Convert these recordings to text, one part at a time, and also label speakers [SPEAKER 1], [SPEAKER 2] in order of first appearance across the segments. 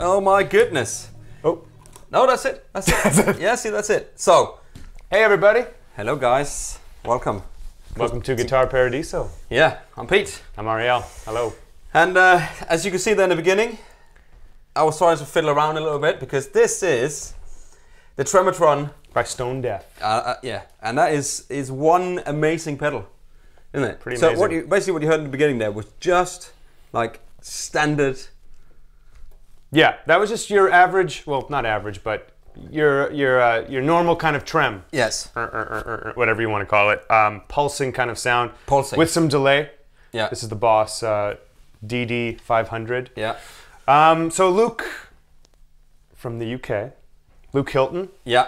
[SPEAKER 1] Oh my goodness.
[SPEAKER 2] Oh.
[SPEAKER 1] No, that's it. That's it. Yeah, see, that's it. So,
[SPEAKER 2] hey everybody.
[SPEAKER 1] Hello guys. Welcome.
[SPEAKER 2] Welcome to Guitar Paradiso.
[SPEAKER 1] Yeah, I'm Pete.
[SPEAKER 2] I'm Ariel. Hello.
[SPEAKER 1] And as you can see there in the beginning, I was trying to fiddle around a little bit because this is the Tremotron
[SPEAKER 2] by Stone Deaf.
[SPEAKER 1] Yeah, and that is one amazing pedal, isn't it?
[SPEAKER 2] Pretty
[SPEAKER 1] so
[SPEAKER 2] amazing.
[SPEAKER 1] Basically what you heard in the beginning there was just like standard.
[SPEAKER 2] Yeah, that was just your average, well, not average, but your normal kind of trem.
[SPEAKER 1] Yes.
[SPEAKER 2] Whatever you want to call it. Pulsing kind of sound.
[SPEAKER 1] Pulsing.
[SPEAKER 2] With some delay.
[SPEAKER 1] Yeah.
[SPEAKER 2] This is the Boss DD 500.
[SPEAKER 1] Yeah.
[SPEAKER 2] So Luke from the UK, Luke Hilton.
[SPEAKER 1] Yeah.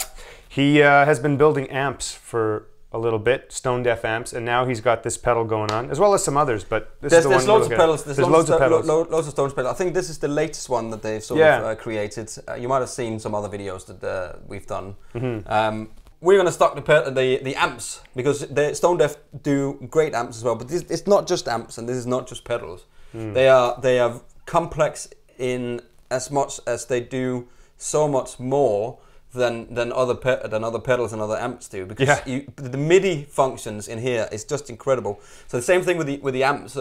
[SPEAKER 2] He has been building amps for a little bit, Stone Deaf amps, and now he's got this pedal going on, as well as some others, but this is the one
[SPEAKER 1] there's loads of pedals. There's loads of pedals. Loads of Stones pedals. I think this is the latest one that they've sort of created. You might have seen some other videos that we've done. Mm-hmm. We're going to stock the amps, because the Stone Deaf do great amps as well, but it's not just amps, and this is not just pedals. Mm. They are complex in as much as they do so much more than other pedals and other amps do, because the MIDI functions in here is just incredible. So the same thing with the amps.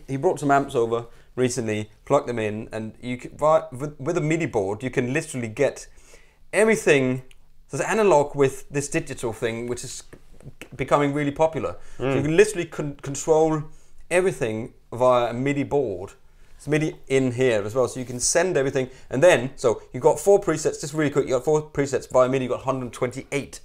[SPEAKER 1] He brought some amps over recently, plugged them in, and you can, with a MIDI board you can literally get everything. So it's analog with this digital thing, which is becoming really popular. So you can literally control everything via a MIDI board. It's MIDI in here as well, so you can send everything, and then, so you've got 4 presets, just really quick, you got 4 presets via MIDI, you've got 128.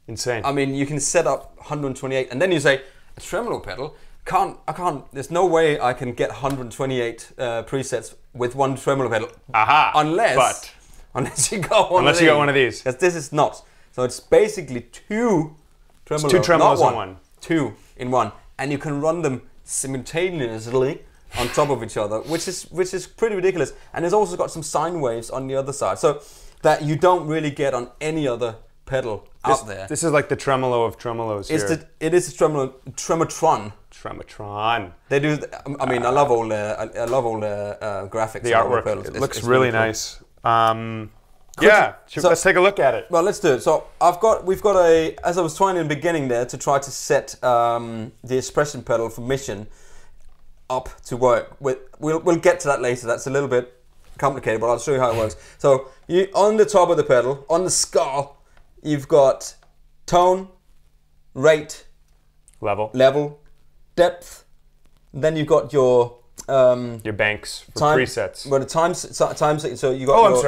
[SPEAKER 2] Insane.
[SPEAKER 1] I mean, you can set up 128, and then you say, a tremolo pedal, I can't, there's no way I can get 128 presets with one tremolo pedal.
[SPEAKER 2] Aha!
[SPEAKER 1] Unless you got one
[SPEAKER 2] of these.
[SPEAKER 1] Because this is not. So it's basically 2 tremolos.
[SPEAKER 2] It's 2 tremolos in one.
[SPEAKER 1] 2 in one. And you can run them simultaneously on top of each other, which is pretty ridiculous. And it's also got some sine waves on the other side, so that you don't really get on any other pedal out there.
[SPEAKER 2] This is like the tremolo of tremolos here.
[SPEAKER 1] It is a Tremotron.
[SPEAKER 2] Tremotron.
[SPEAKER 1] They do. I mean, I love all the graphics.
[SPEAKER 2] The artwork. It looks really nice. Let's take a look at it.
[SPEAKER 1] Well, let's do it. So we've got a, as I was trying in the beginning there, to try to set the expression pedal for Mission up to work with. We'll get to that later. That's a little bit complicated, but I'll show you how it works. So on the top of the pedal, on the skull, you've got tone, rate, level, depth. Then you've got your
[SPEAKER 2] banks for presets.
[SPEAKER 1] Well, the times. So you got.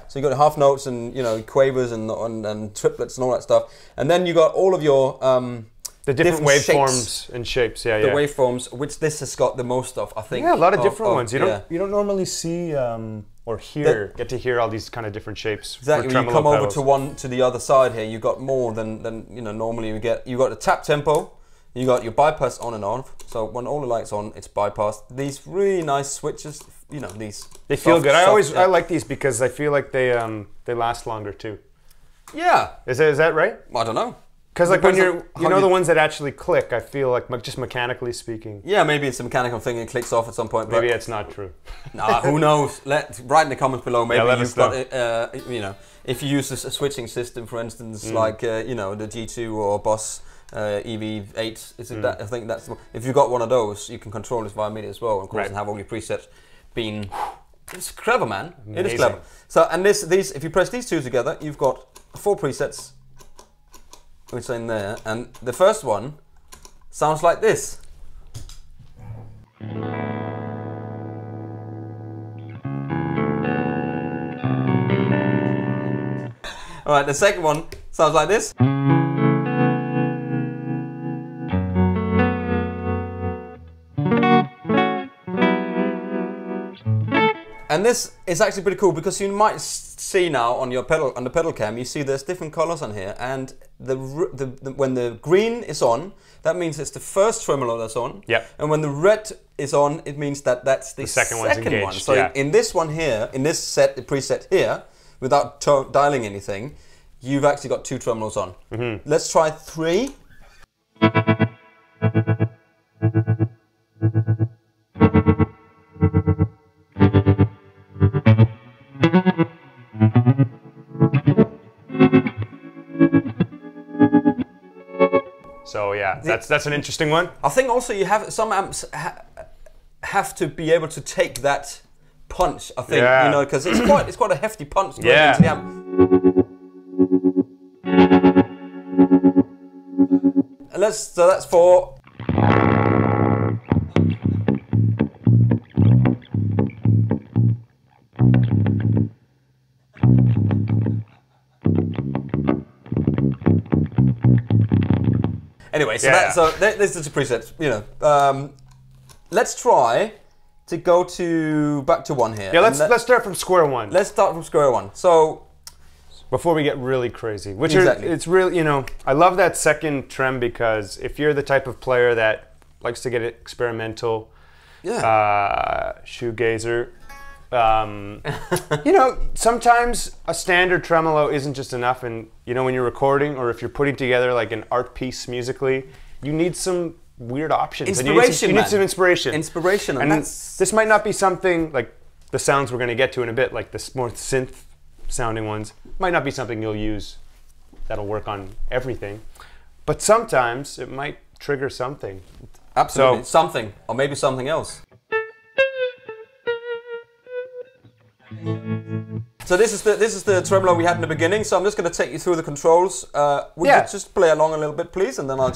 [SPEAKER 1] So you got half notes and quavers and triplets and all that stuff. And then you got all of your
[SPEAKER 2] the different waveforms and shapes. The
[SPEAKER 1] waveforms, which this has got the most of, I think.
[SPEAKER 2] Yeah, a lot of different ones. You don't normally see or get to hear all these kind of different shapes.
[SPEAKER 1] Exactly. When you come over to the other side here, you got more than normally you get. You got the tap tempo. You got your bypass on and off. So when all the lights on, it's bypassed. These really nice switches. These.
[SPEAKER 2] They feel good. I like these because I feel like they last longer too.
[SPEAKER 1] Yeah.
[SPEAKER 2] Is that right?
[SPEAKER 1] I don't know.
[SPEAKER 2] Because like when you know the ones that actually click, I feel like just mechanically speaking.
[SPEAKER 1] Yeah, maybe it's a mechanical thing and it clicks off at some point.
[SPEAKER 2] Maybe it's not true.
[SPEAKER 1] Nah, who knows? Write in the comments below. Maybe you've got you know, if you use a switching system, for instance, like you know, the G2 or Boss EV8. Is it that? I think that's if you've got one of those, you can control this via MIDI as well, of course, and have all your presets being. It's clever, man. Amazing. It is clever. So and these if you press these two together, you've got 4 presets. Which are in there, and the first one sounds like this. Alright, the second one sounds like this. And this is actually pretty cool because you might see now on your the pedal cam, you see there's different colors on here, and when the green is on, that means it's the first tremolo that's on.
[SPEAKER 2] Yep.
[SPEAKER 1] And when the red is on, it means that that's the second one. So in this one here, in this set, the preset here, without dialing anything, you've actually got 2 tremolos on. Let's try 3.
[SPEAKER 2] So yeah, that's an interesting one.
[SPEAKER 1] I think also you have some amps have to be able to take that punch. I think you know, because it's quite a hefty punch into the amp. And so that's 4. Anyway, so this is the presets, you know. Let's try to go back to 1 here.
[SPEAKER 2] Yeah, let's start from square one.
[SPEAKER 1] Let's start from square one. So
[SPEAKER 2] before we get really crazy, it's really, you know, I love that second trem because if you're the type of player that likes to get experimental, shoegazer, you know, sometimes a standard tremolo isn't just enough, and you know, when you're recording or if you're putting together like an art piece musically, you need some weird options.
[SPEAKER 1] Inspiration,
[SPEAKER 2] you need some inspiration.
[SPEAKER 1] Inspiration,
[SPEAKER 2] and this might not be something like the sounds we're going to get to in a bit, like the more synth sounding ones, might not be something you'll use that'll work on everything, but sometimes it might trigger something.
[SPEAKER 1] Absolutely, something, or maybe something else. So this is the tremolo we had in the beginning. So I'm just going to take you through the controls. Would you just play along a little bit, please, and then I'll.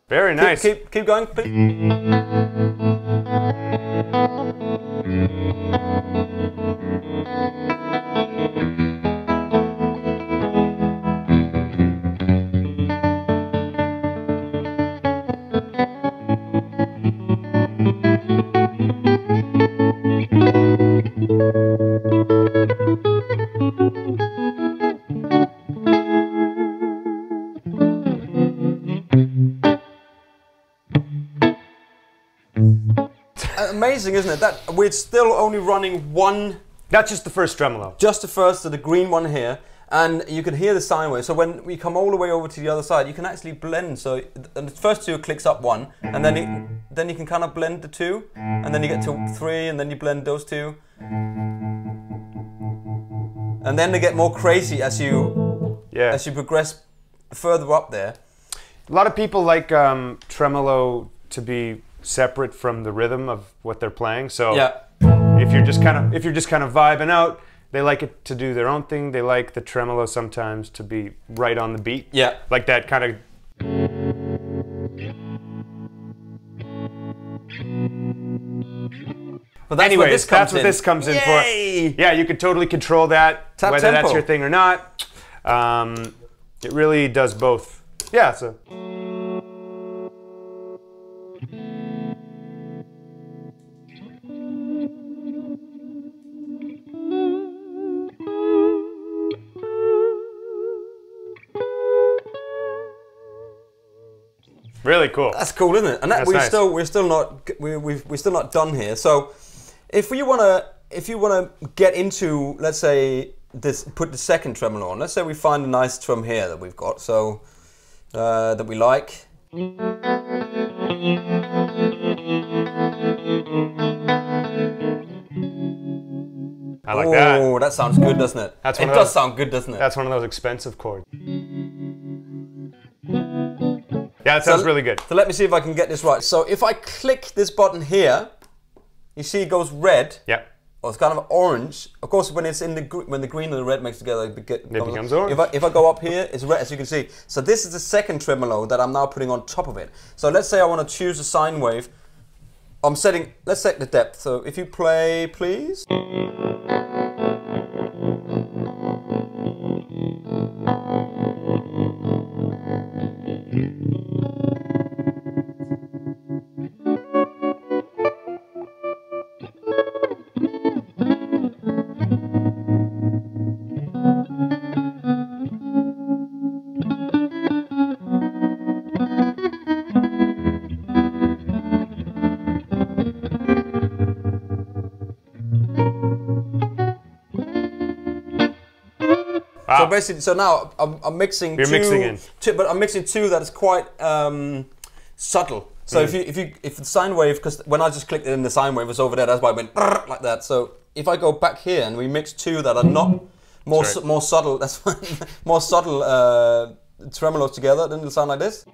[SPEAKER 2] Very nice.
[SPEAKER 1] Keep going, please. Amazing, isn't it? That we're still only running 1.
[SPEAKER 2] That's just the first tremolo.
[SPEAKER 1] Just the first, so the green one here, and you can hear the sine wave. So when we come all the way over to the other side, you can actually blend. So the first 2 clicks up 1, and then you can kind of blend the 2, and then you get to 3, and then you blend those 2, and then they get more crazy as you as you progress further up there.
[SPEAKER 2] A lot of people like tremolo to be separate from the rhythm of what they're playing. So if you're just kind of vibing out, they like it to do their own thing. They like the tremolo sometimes to be right on the beat.
[SPEAKER 1] Yeah.
[SPEAKER 2] Like that kind of.
[SPEAKER 1] But that's
[SPEAKER 2] anyways, that's what this comes in for. Yeah, you can totally control that, whether that's your thing or not. It really does both. Yeah, so. Really cool.
[SPEAKER 1] That's cool, isn't it? And that, we're still not done here. So, if you wanna get into, let's say, put the second tremolo on. Let's say we find a nice trim here that we've got, so that we like.
[SPEAKER 2] I like that.
[SPEAKER 1] Oh, that sounds good, doesn't it? It does sound good, doesn't it?
[SPEAKER 2] That's one of those expensive chords. Yeah, it sounds really good.
[SPEAKER 1] So let me see if I can get this right. So if I click this button here, you see it goes red.
[SPEAKER 2] Yeah.
[SPEAKER 1] Or it's kind of orange. Of course, when it's in when the green and the red mix together, it
[SPEAKER 2] becomes orange.
[SPEAKER 1] If I go up here, it's red, as you can see. So this is the second tremolo that I'm now putting on top of it. So let's say I want to choose a sine wave. Let's set the depth. So if you play, please. So basically, so now I'm mixing
[SPEAKER 2] but
[SPEAKER 1] I'm mixing two that is quite subtle. So if the sine wave, because when I just clicked it in the sine wave, it was over there. That's why I went like that. So if I go back here and we mix two that are not more subtle, that's fine, more subtle tremolos together, then it'll sound like this.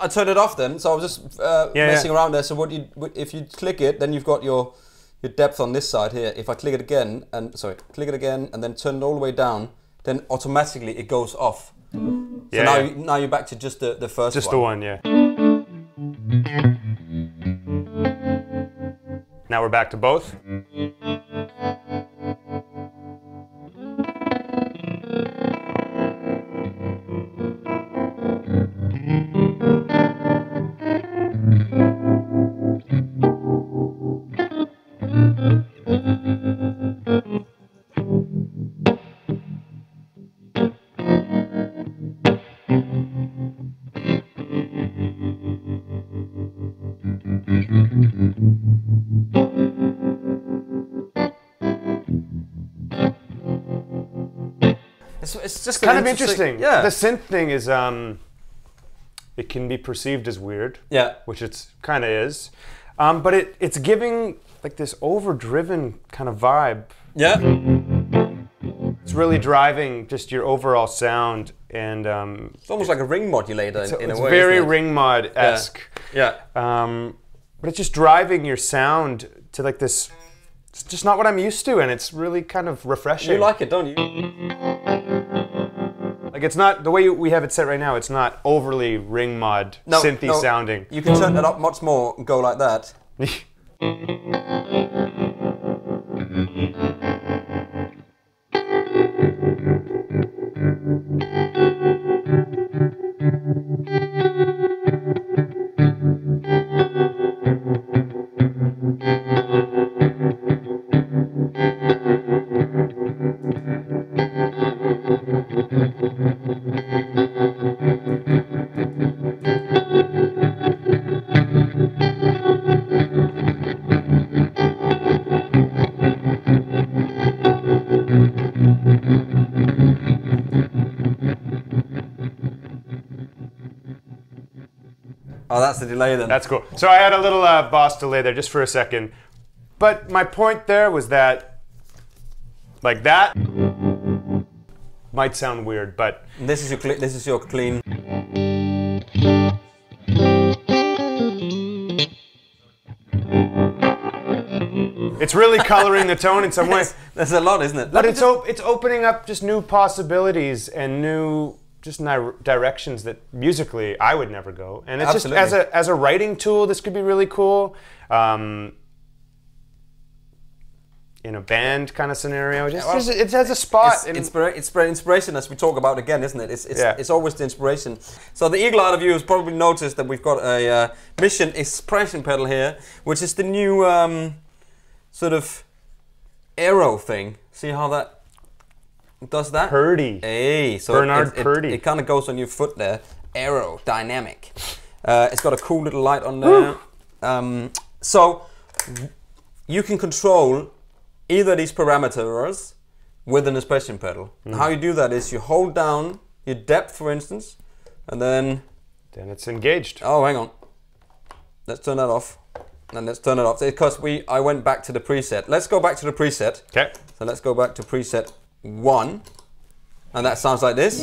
[SPEAKER 1] I turned it off then, so I was just messing around there. So if you click it, then you've got your depth on this side here. If I click it again, and then turn it all the way down, then automatically it goes off. So now you're back to just the first one.
[SPEAKER 2] Just the one, yeah. Now we're back to both.
[SPEAKER 1] It's just
[SPEAKER 2] kind of interesting.
[SPEAKER 1] Yeah.
[SPEAKER 2] The synth thing is, it can be perceived as weird.
[SPEAKER 1] Yeah.
[SPEAKER 2] Which it kind of is. But it's giving like this overdriven kind of vibe.
[SPEAKER 1] Yeah.
[SPEAKER 2] It's really driving just your overall sound, and
[SPEAKER 1] it's almost like a ring modulator in a way.
[SPEAKER 2] It's very ring mod-esque.
[SPEAKER 1] Yeah.
[SPEAKER 2] But it's just driving your sound to like this. It's just not what I'm used to, and it's really kind of refreshing.
[SPEAKER 1] You like it, don't you?
[SPEAKER 2] Like, it's not the way we have it set right now. It's not overly ring mod, synthy sounding.
[SPEAKER 1] You can turn it up much more and go like that. Oh, that's the delay then.
[SPEAKER 2] That's cool. So I had a little boss delay there just for a second. But my point there was that, like that, might sound weird, but...
[SPEAKER 1] This is your clean.
[SPEAKER 2] It's really coloring the tone in some way.
[SPEAKER 1] There's a lot, isn't it?
[SPEAKER 2] But it's opening up just new possibilities and new directions that musically I would never go. And it's
[SPEAKER 1] Absolutely.
[SPEAKER 2] just as a writing tool, this could be really cool. In a band kind of scenario, it has a spot.
[SPEAKER 1] It's inspiration, as we talk about again, isn't it? It's always the inspiration. So the eagle-eyed of you has probably noticed that we've got a Mission expression pedal here, which is the new sort of arrow thing. See how that does that?
[SPEAKER 2] Purdy.
[SPEAKER 1] Hey, so
[SPEAKER 2] Bernard Purdy.
[SPEAKER 1] It kind of goes on your foot there. Arrow, dynamic. It's got a cool little light on there. So you can control either these parameters with an expression pedal. How you do that is you hold down your depth, for instance, and then
[SPEAKER 2] it's engaged.
[SPEAKER 1] Oh, hang on. Let's turn that off. And let's turn it off because I went back to the preset. Let's go back to the preset.
[SPEAKER 2] Okay.
[SPEAKER 1] So let's go back to preset 1, and that sounds like this.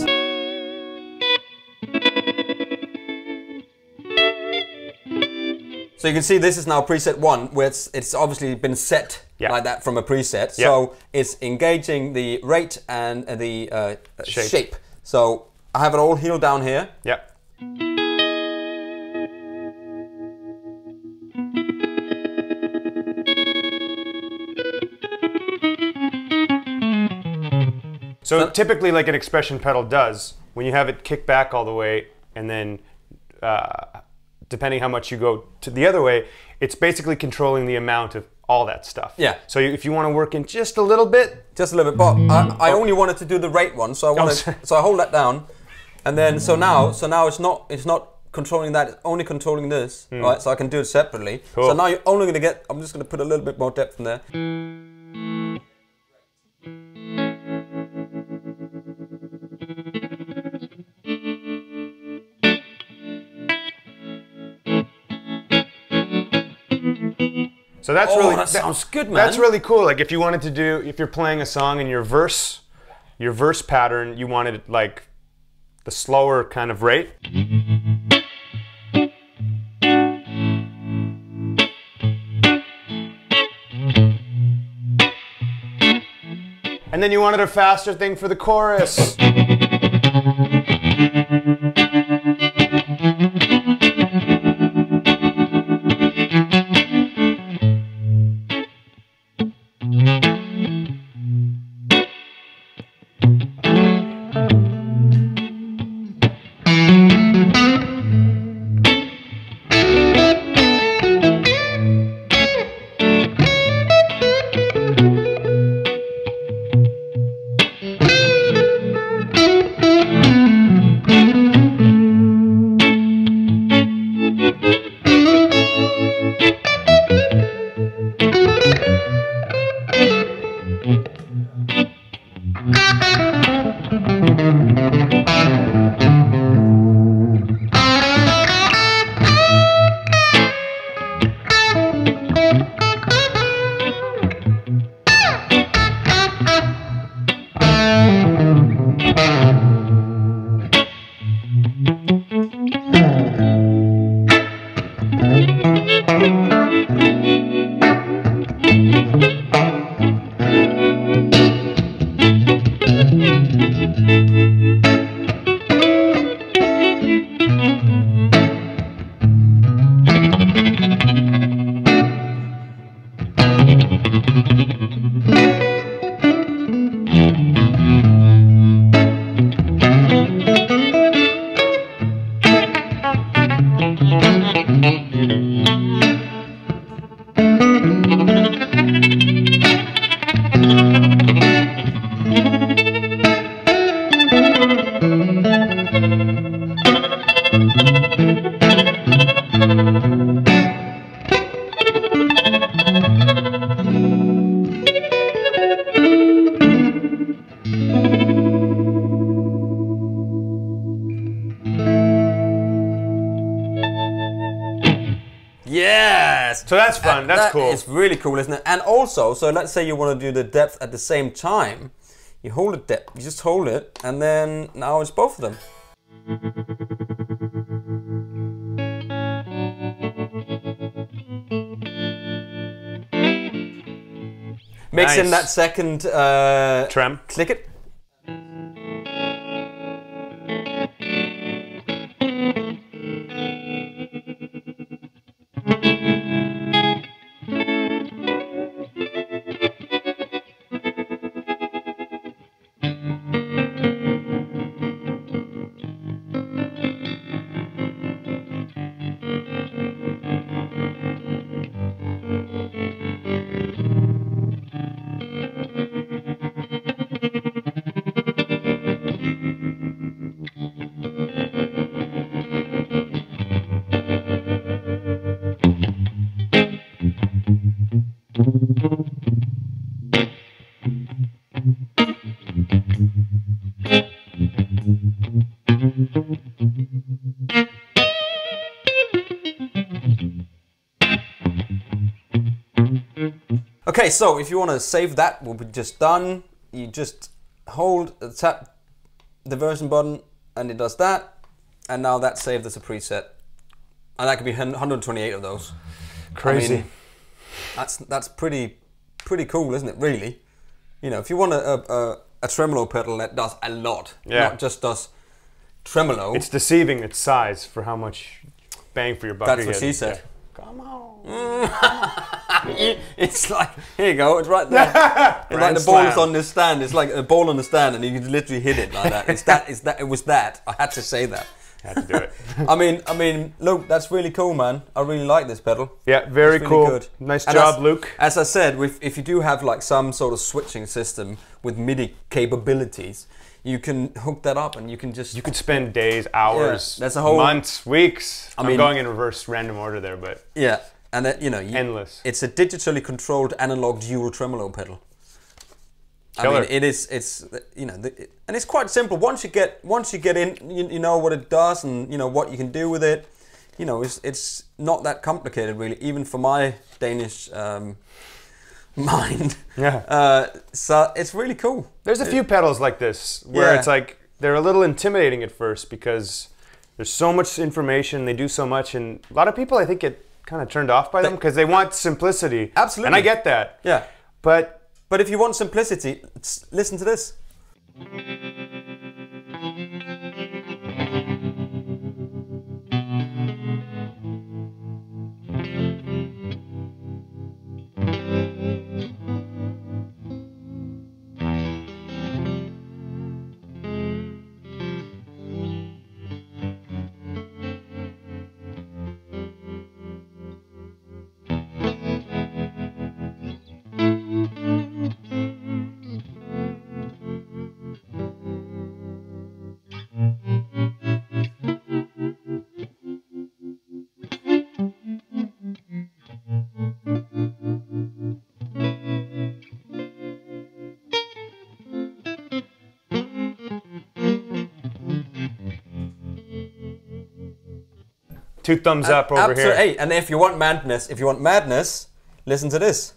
[SPEAKER 1] So you can see this is now preset 1, where it's obviously been set like that from a preset. So it's engaging the rate and the shape. So I have it all healed down here.
[SPEAKER 2] Yep. So typically, like an expression pedal does, when you have it kick back all the way, and then depending how much you go to the other way, it's basically controlling the amount of all that stuff.
[SPEAKER 1] Yeah.
[SPEAKER 2] So if you want to work in just a little bit,
[SPEAKER 1] but I only wanted to do the rate one, so so I hold that down, and then so now it's not controlling that, it's only controlling this, right? So I can do it separately.
[SPEAKER 2] Cool.
[SPEAKER 1] So now you're only going to get. I'm just going to put a little bit more depth in there.
[SPEAKER 2] So that's really
[SPEAKER 1] that sounds good, man.
[SPEAKER 2] That's really cool. Like if you wanted to do, if you're playing a song and your verse pattern, you wanted like the slower kind of rate. And then you wanted a faster thing for the chorus. So that's fun. That's cool.
[SPEAKER 1] It's really cool, isn't it? And also, so let's say you want to do the depth at the same time. You hold it depth. You just hold it, and then now it's both of them. Mix in that second
[SPEAKER 2] trem.
[SPEAKER 1] Click it. Okay, so if you want to save that, what we've just done, you just tap the version button and it does that, and now that's saved as a preset, and that could be 128 of those.
[SPEAKER 2] Crazy.
[SPEAKER 1] I mean, that's pretty cool, isn't it? Really, you know, if you want a tremolo pedal that does a lot, not just does tremolo.
[SPEAKER 2] It's deceiving its size for how much bang for your buck.
[SPEAKER 1] That's what she said.
[SPEAKER 2] Yeah. Come on.
[SPEAKER 1] It's like, here you go, it's right there. It's like the ball is on this stand. It's like a ball on the stand, and you can literally hit it like that. It was that. I had to say that.
[SPEAKER 2] Had to do it.
[SPEAKER 1] I mean, Luke, that's really cool, man. I really like this pedal.
[SPEAKER 2] Yeah, very cool. Good. Nice job, Luke.
[SPEAKER 1] As I said, if you do have like some sort of switching system with MIDI capabilities, you can hook that up and you can just...
[SPEAKER 2] You could spend days, hours,
[SPEAKER 1] that's a whole,
[SPEAKER 2] months, weeks. I'm going in reverse random order there, but...
[SPEAKER 1] Yeah, and that,
[SPEAKER 2] endless.
[SPEAKER 1] It's a digitally controlled analog dual tremolo pedal.
[SPEAKER 2] Killer.
[SPEAKER 1] I mean, it's and it's quite simple. Once you get in, you know what it does and you know what you can do with it. You know, it's not that complicated really, even for my Danish mind.
[SPEAKER 2] Yeah.
[SPEAKER 1] So it's really cool.
[SPEAKER 2] There's a few pedals like this where it's like they're a little intimidating at first because there's so much information, they do so much, and a lot of people I think get kind of turned off by them because they want simplicity.
[SPEAKER 1] Absolutely.
[SPEAKER 2] And I get that.
[SPEAKER 1] Yeah.
[SPEAKER 2] But
[SPEAKER 1] if you want simplicity, listen to this.
[SPEAKER 2] Two thumbs up over here.
[SPEAKER 1] Hey, and if you want madness, listen to this.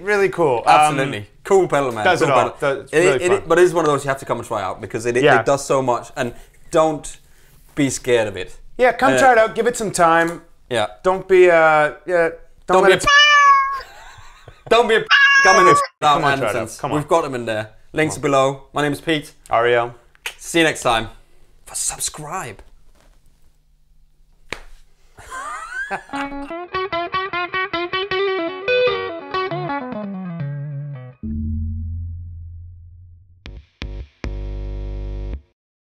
[SPEAKER 2] Really cool.
[SPEAKER 1] Absolutely. Cool pedal, man.
[SPEAKER 2] Does
[SPEAKER 1] cool
[SPEAKER 2] it all. It's really fun.
[SPEAKER 1] But it is one of those you have to come and try out because it does so much, and don't be scared of it.
[SPEAKER 2] Yeah, come try it out. Give it some time.
[SPEAKER 1] Yeah.
[SPEAKER 2] Don't be don't be a
[SPEAKER 1] don't be a coming in
[SPEAKER 2] Come on,
[SPEAKER 1] Andertons.
[SPEAKER 2] Come on.
[SPEAKER 1] We've got them in there. Links are below. My name is Pete.
[SPEAKER 2] Ariel.
[SPEAKER 1] See you next time. For subscribe.